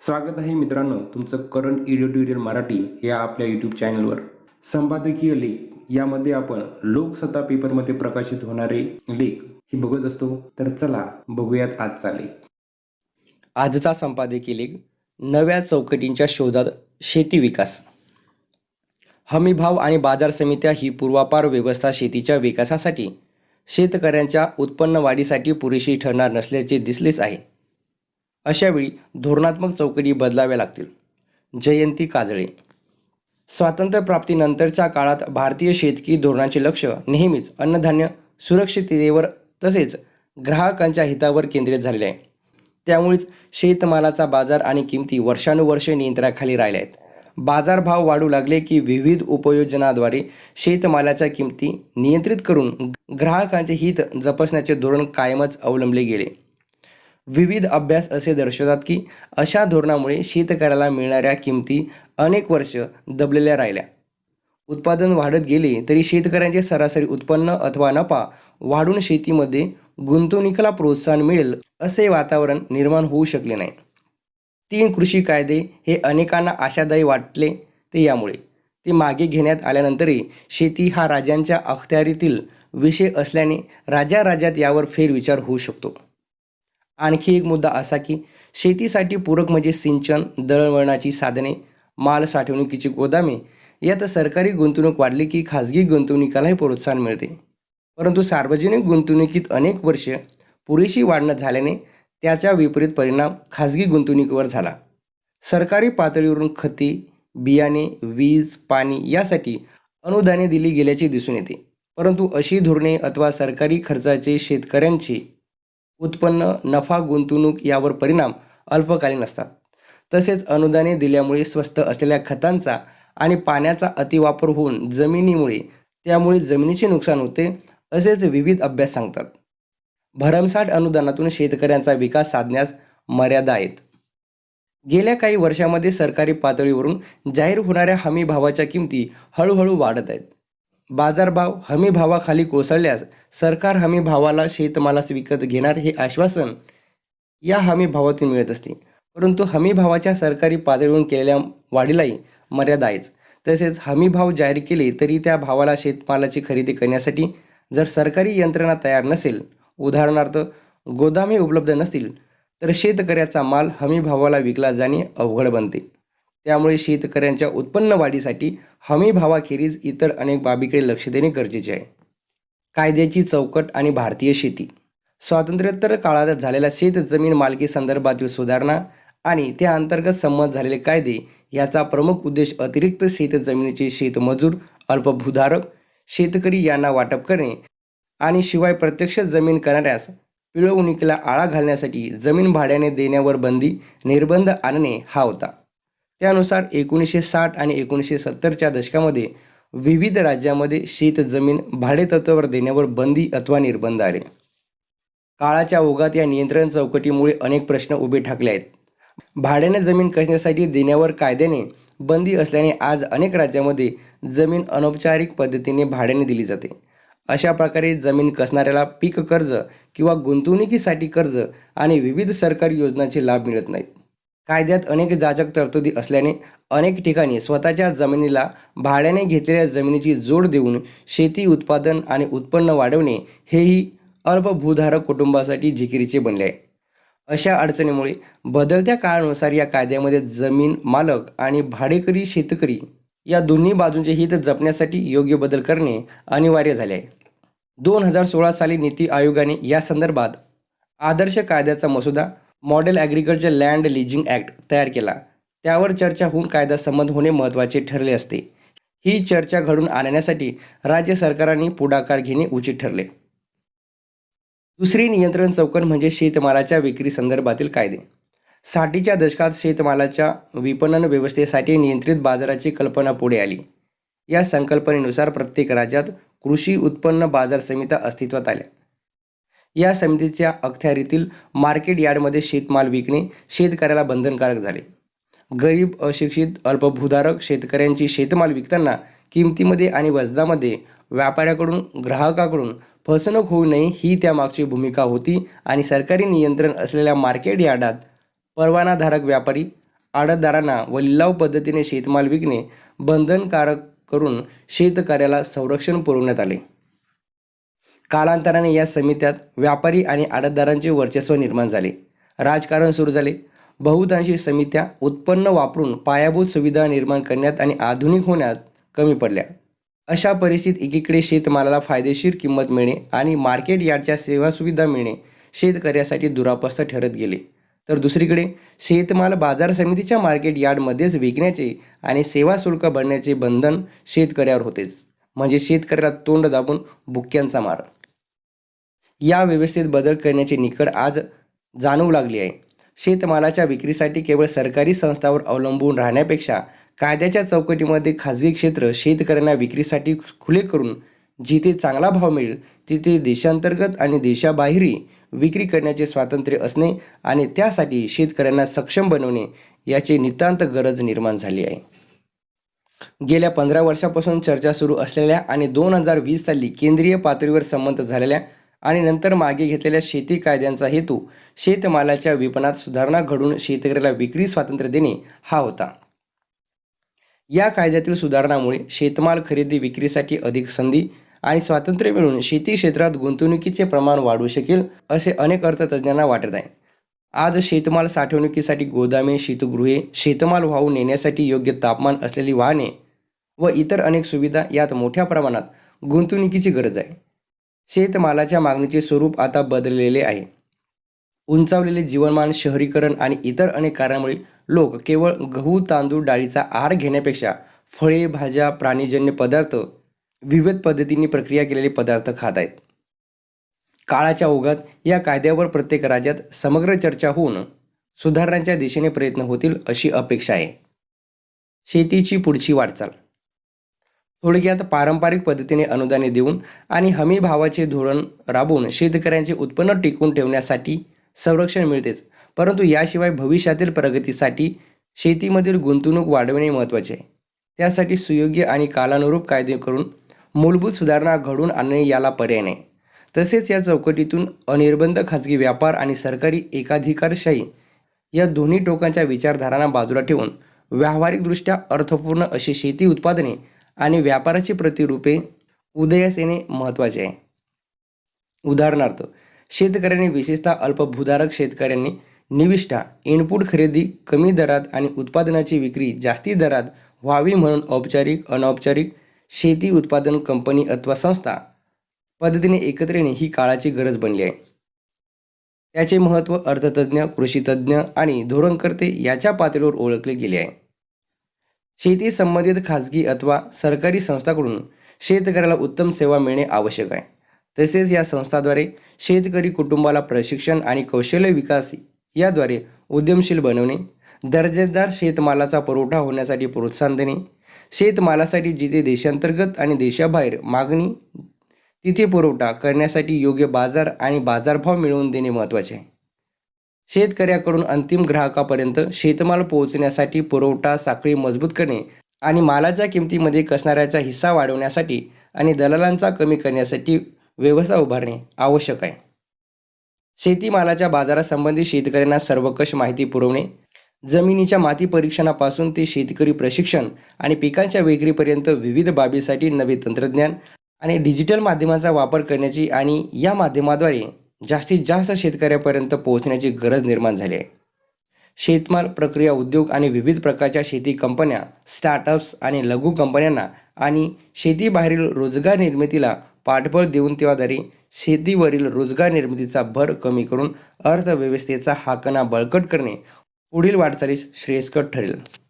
स्वागत आहे मित्रांनो तुमचं करंट एडिटोरियल मराठी या आपल्या यूट्यूब चॅनलवर. संपादकीय लेख यामध्ये आपण लोकसत्ता पेपरमध्ये प्रकाशित होणारे लेख हे बघत असतो. तर चला बघूयात आजचा लेख. आजचा संपादकीय लेख नव्या चौकटींच्या शोधात शेती विकास. हमीभाव आणि बाजार समित्या ही पूर्वापार व्यवस्था शेतीच्या विकासासाठी शेतकऱ्यांच्या उत्पन्न वाढीसाठी पुरेशी ठरणार नसल्याचे दिसलेच आहे. अशावेळी धोरणात्मक चौकटी बदलाव्या लागतील. जयंती काजळे. स्वातंत्र्यप्राप्तीनंतरच्या काळात भारतीय शेतकी धोरणांचे लक्ष नेहमीच अन्नधान्य सुरक्षिततेवर तसेच ग्राहकांच्या हितावर केंद्रित झालेले आहे. त्यामुळेच शेतमालाचा बाजार आणि किमती वर्षानुवर्षे नियंत्रणाखाली राहिल्या आहेत. बाजारभाव वाढू लागले की विविध उपयोजनाद्वारे शेतमालाच्या किमती नियंत्रित करून ग्राहकांचे हित जपण्याचे धोरण कायमच अवलंबले गेले. विविध अभ्यास असे दर्शवतात की अशा धोरणामुळे शेतकऱ्याला मिळणाऱ्या किमती अनेक वर्ष दबलेल्या राहिल्या. उत्पादन वाढत गेले तरी शेतकऱ्यांचे सरासरी उत्पन्न अथवा नफा वाढून शेतीमध्ये गुंतवणुकीला प्रोत्साहन मिळेल असे वातावरण निर्माण होऊ शकले नाही. 3 कृषी कायदे हे अनेकांना आशादायी वाटले ते यामुळे ते मागे घेण्यात आल्यानंतरही शेती हा राज्यांच्या अखत्यारीतील विषय असल्याने राज्यात यावर फेरविचार होऊ शकतो. आणखी एक मुद्दा असा की शेतीसाठी पूरक म्हणजे सिंचन, दळणवळणाची साधने, माल साठवणुकीची गोदामे यात सरकारी गुंतवणूक वाढली की खाजगी गुंतवणुकीलाही प्रोत्साहन मिळते. परंतु सार्वजनिक गुंतवणुकीत अनेक वर्ष पुरेशी वाढ न झाल्याने त्याचा विपरीत परिणाम खाजगी गुंतवणुकीवर झाला. सरकारी पातळीवरून खते, बियाणे, वीज, पाणी यासाठी अनुदाने दिली गेल्याचे दिसून येते. परंतु अशी धोरणे अथवा सरकारी खर्चाचे शेतकऱ्यांचे उत्पन्न, नफा, गुंतवणूक यावर परिणाम अल्पकालीन असतात. तसेच अनुदाने दिल्यामुळे स्वस्त असलेल्या खतांचा आणि पाण्याचा अतिवापर होऊन त्यामुळे जमिनीचे नुकसान होते असेच विविध अभ्यास सांगतात. भरमसाठ अनुदानातून शेतकऱ्यांचा विकास साधण्यास मर्यादा आहेत. गेल्या काही वर्षांमध्ये सरकारी पातळीवरून जाहीर होणाऱ्या हमी भावाच्या किमती हळूहळू वाढत आहेत. बाजारभाव हमी भावाखाली कोसळल्यास सरकार हमी भावाला शेतमालास विकत घेणार हे आश्वासन या हमी भावातून मिळत असते. परंतु हमी भावाच्या सरकारी पातळीवरून केलेल्या वाढीलाही मर्यादा आहेच. तसेच हमी भाव जाहीर केले तरी त्या भावाला शेतमालाची खरेदी करण्यासाठी जर सरकारी यंत्रणा तयार नसेल, उदाहरणार्थ गोदामे उपलब्ध नसतील, तर शेतकऱ्याचा माल हमी भावाला विकला जाणे अवघड बनते. त्यामुळे शेतकऱ्यांच्या उत्पन्न वाढीसाठी हमी भावाखेरीज इतर अनेक बाबीकडे लक्ष देणे गरजेचे आहे. कायद्याची चौकट आणि भारतीय शेती. स्वातंत्र्योत्तर काळात झालेल्या शेत जमीन मालकी संदर्भातील सुधारणा आणि त्या अंतर्गत संमत झालेले कायदे याचा प्रमुख उद्देश अतिरिक्त शेत जमिनीचे शेतमजूर, अल्पभूधारक शेतकरी यांना वाटप करणे आणि शिवाय प्रत्यक्ष जमीन करणाऱ्यास पिळवणुकीला आळा घालण्यासाठी जमीन भाड्याने देण्यावर निर्बंध आणणे हा होता. त्यानुसार 1960 आणि 1970च्या दशकामध्ये विविध राज्यांमध्ये शेत जमीन भाडेतत्त्वावर देण्यावर बंदी अथवा निर्बंध आले. काळाच्या ओघात या नियंत्रण चौकटीमुळे अनेक प्रश्न उभे ठाकले आहेत. भाड्याने जमीन कसण्यासाठी देण्यावर कायद्याने बंदी असल्याने आज अनेक राज्यांमध्ये जमीन अनौपचारिक पद्धतीने भाड्याने दिली जाते. अशा प्रकारे जमीन कसणाऱ्याला पीक कर्ज किंवा गुंतवणुकीसाठी कर्ज आणि विविध सरकारी योजनांचे लाभ मिळत नाहीत. कायद्यात अनेक जाचक तरतुदी असल्याने अनेक ठिकाणी स्वतःच्या जमिनीला भाड्याने घेतलेल्या जमिनीची जोड देऊन शेती उत्पादन आणि उत्पन्न वाढवणे हेही अल्पभूधारक कुटुंबासाठी जिकिरीचे बनले आहे. अशा अडचणीमुळे बदलत्या काळानुसार या कायद्यामध्ये जमीन मालक आणि भाडेकरी शेतकरी या दोन्ही बाजूंचे हित जपण्यासाठी योग्य बदल करणे अनिवार्य झाले आहे. 2016 साली नीती आयोगाने या संदर्भात आदर्श कायद्याचा मसुदा model agriculture land leasing act तयार केला. त्यावर चर्चा होऊन कायदा संमत होणे महत्त्वाचे ठरले असते. ही चर्चा घडून आणण्यासाठी राज्य सरकारांनी पुढाकार घेणे उचित ठरले. दुसरी नियंत्रण चौकट म्हणजे शेतमालाच्या विक्री संदर्भातील कायदे. 60च्या दशकात शेतमालाच्या विपणन व्यवस्थेसाठी नियंत्रित बाजाराची कल्पना पुढे आली. या संकल्पनेनुसार प्रत्येक राज्यात कृषी उत्पन्न बाजार समित्या अस्तित्वात आल्या. या समितीच्या अखत्यारीतील मार्केट यार्डमध्ये शेतमाल विकणे शेतकऱ्याला बंधनकारक झाले. गरीब, अशिक्षित, अल्पभूधारक शेतकऱ्यांची शेतमाल विकताना किमतीमध्ये आणि वजनामध्ये व्यापाऱ्याकडून ग्राहकाकडून फसवणूक होऊ नये ही त्यामागची भूमिका होती आणि सरकारी नियंत्रण असलेल्या मार्केट यार्डात परवानाधारक व्यापारी आडतदारांना व लिलाव पद्धतीने शेतमाल विकणे बंधनकारक करून शेतकऱ्याला संरक्षण पुरवण्यात आले. कालांतराने या समित्यात व्यापारी आणि आडतदारांचे वर्चस्व निर्माण झाले. राजकारण सुरू झाले. बहुतांशी समित्या उत्पन्न वापरून पायाभूत सुविधा निर्माण करण्यात आणि आधुनिक होण्यात कमी पडल्या. अशा परिस्थितीत एकीकडे शेतमालाला फायदेशीर किंमत मिळणे आणि मार्केट यार्डच्या सेवा सुविधा मिळणे शेतकऱ्यासाठी दुरापस्त ठरत गेले, तर दुसरीकडे शेतमाल बाजार समितीच्या मार्केट यार्डमध्येच विकण्याचे आणि सेवा शुल्क भरण्याचे बंधन शेतकऱ्यावर होतेच. म्हणजे शेतकऱ्याला तोंड दाबून बुक्क्यांचा मार. या व्यवस्थेत बदल करण्याची निकड आज जाणवू लागली आहे. शेतमालाच्या विक्रीसाठी केवळ सरकारी संस्थांवर अवलंबून राहण्यापेक्षा कायद्याच्या चौकटीमध्ये खाजगी क्षेत्र शेतकऱ्यांना विक्रीसाठी खुले करून जिथे चांगला भाव मिळेल तिथे देशांतर्गत आणि देशाबाहेरही विक्री करण्याचे स्वातंत्र्य असणे आणि त्यासाठी शेतकऱ्यांना सक्षम बनवणे याची नितांत गरज निर्माण झाली आहे. गेल्या 15 वर्षापासून चर्चा सुरू असलेल्या आणि 2020 साली केंद्रीय पातळीवर संमत झालेल्या आणि नंतर मागे घेतलेल्या शेती कायद्यांचा हेतू शेतमालाच्या विपणनात सुधारणा घडवून शेतकऱ्याला विक्री स्वातंत्र्य देणे हा होता. या कायद्यातील सुधारणामुळे शेतमाल खरेदी विक्रीसाठी अधिक संधी आणि स्वातंत्र्य मिळून शेती क्षेत्रात गुंतवणुकीचे प्रमाण वाढू शकेल असे अनेक अर्थतज्ज्ञांना वाटत आहे. आज शेतमाल साठवणुकीसाठी गोदामे, शीतगृहे, शेतमाल वाहून नेण्यासाठी योग्य तापमान असलेली वाहने व इतर अनेक सुविधा यात मोठ्या प्रमाणात गुंतवणुकीची गरज आहे. शेतमालाच्या मागणीचे स्वरूप आता बदललेले आहे. उंचावलेले जीवनमान, शहरीकरण आणि इतर अनेक कारणांमुळे लोक केवळ गहू, तांदूळ, डाळीचा आहार घेण्यापेक्षा फळे, भाज्या, प्राणीजन्य पदार्थ, विविध पद्धतींनी प्रक्रिया केलेले पदार्थ खात आहेत. काळाच्या ओघात या कायद्यावर प्रत्येक राज्यात समग्र चर्चा होऊन सुधारणांच्या दिशेने प्रयत्न होतील अशी अपेक्षा आहे. शेतीची पुढची वाटचाल. थोडक्यात पारंपरिक पद्धतीने अनुदाने देऊन आणि हमी भावाचे धोरण राबवून शेतकऱ्यांचे उत्पन्न टिकवून ठेवण्यासाठी संरक्षण मिळतेच, परंतु याशिवाय भविष्यातील प्रगतीसाठी शेतीमधील गुंतवणूक वाढवणे महत्त्वाचे आहे. त्यासाठी सुयोग्य आणि कालानुरूप कायदे करून मूलभूत सुधारणा घडवून आणणे याला पर्याय नाही. तसेच या चौकटीतून अनिर्बंध खाजगी व्यापार आणि सरकारी एकाधिकारशाही या दोन्ही टोकांच्या विचारधारांना बाजूला ठेवून व्यावहारिकदृष्ट्या अर्थपूर्ण अशी शेती उत्पादने आणि व्यापाराची प्रतिरूपे उदयास येणे महत्त्वाचे आहे. उदाहरणार्थ, शेतकऱ्यांनी, विशेषतः अल्पभूधारक शेतकऱ्यांनी निविष्ठा, इनपुट खरेदी कमी दरात आणि उत्पादनाची विक्री जास्ती दरात व्हावी म्हणून औपचारिक, अनौपचारिक शेती उत्पादन कंपनी अथवा संस्था पद्धतीने एकत्र येणे ही काळाची गरज बनली आहे. त्याचे महत्त्व अर्थतज्ज्ञ, कृषीतज्ज्ञ आणि धोरणकर्ते याच्या पातळीवर ओळखले गेले आहे. शेती संबंधित खाजगी अथवा सरकारी संस्थांकडून शेतकऱ्याला उत्तम सेवा मिळणे आवश्यक आहे. तसेच या संस्थाद्वारे शेतकरी कुटुंबाला प्रशिक्षण आणि कौशल्य विकास याद्वारे उद्यमशील बनवणे, दर्जेदार शेतमालाचा पुरवठा होण्यासाठी प्रोत्साहन देणे, शेतमालासाठी जिथे देशांतर्गत आणि देशाबाहेर मागणी तिथे पुरवठा करण्यासाठी योग्य बाजार आणि बाजारभाव मिळवून देणे महत्त्वाचे आहे. शेतकऱ्याकडून अंतिम ग्राहकापर्यंत शेतमाल पोहोचण्यासाठी पुरवठा साखळी मजबूत करणे आणि मालाच्या किमतीमध्ये कसणाऱ्याचा हिस्सा वाढवण्यासाठी आणि दलालांचा कमी करण्यासाठी व्यवस्था उभारणे आवश्यक आहे. शेतीमालाच्या बाजारासंबंधी शेतकऱ्यांना सर्वकष माहिती पुरवणे, जमिनीच्या माती परीक्षणापासून ते शेतकरी प्रशिक्षण आणि पिकांच्या विक्रीपर्यंत विविध बाबीसाठी नवे तंत्रज्ञान आणि डिजिटल माध्यमांचा वापर करण्याची आणि या माध्यमाद्वारे जास्तीत जास्त शेतकऱ्यापर्यंत पोहोचण्याची गरज निर्माण झाली आहे. शेतमाल प्रक्रिया उद्योग आणि विविध प्रकारच्या शेती कंपन्या, स्टार्टअप्स आणि लघु कंपन्यांना आणि शेतीबाहेरील रोजगार निर्मितीला पाठबळ देऊन त्याद्वारे शेतीवरील रोजगार निर्मितीचा भर कमी करून अर्थव्यवस्थेचा हाकणा बळकट करणे पुढील वाटचालीस श्रेयस्कर ठरेल.